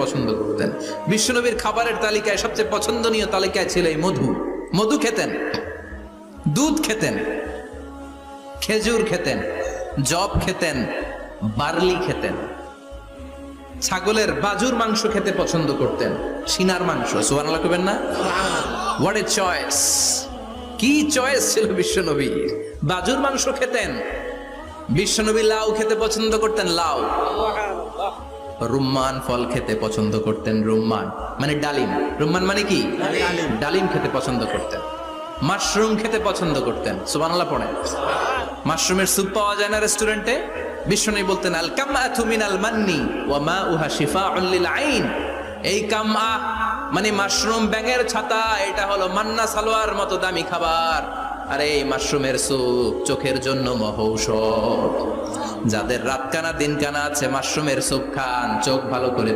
পছন্দ করতেন। বিশ্বনবীর খাবারের তালিকায় সবচেয়ে পছন্দনীয় তালিকায় ছিল এই মধু। মধু খেতেন, দুধ খেতেন, খেজুর খেতেন, জব খেতেন, বার্লি খেতেন, ছাগলের বাজুর মাংস খেতে পছন্দ করতেন, সিনার মাংস। সুবহানাল্লাহ কইবেন না? What a choice! কি চয়েস ছিল বিশ্বনবীর! বাজুর মাংস খেতেন। বিশ্বনবী লাউ খেতে পছন্দ করতেন, লাউ। রুম্মান ফল খেতে পছন্দ করতেন, রুম্মান মানে ডালিম। রুম্মান মানে কি? ডালিম খেতে পছন্দ করতেন। মাশরুম খেতে পছন্দ করতেন। সুবহানাল্লাহ পড়েন। মাশরুমের স্যুপ পাওয়া যায় না রেস্টুরেন্টে? বিশ্বনবী বলতেন, আল কামআতু মিনাল মান্নি ওয়া মাউহা শিফাউন লিল আইন। এই কামআ মানে মাশরুম, ব্যাঙের ছাতা, এটা হলো মান্না সালোয়ার মতো দামি খাবার। আর এই মাশরুমের স্যুপ চোখের জন্য মহৌষধ। যাদের রাত কানা দিন কানা আছে, মাশরুমের স্যুপ খান, চোখ ভালো করে দিবে।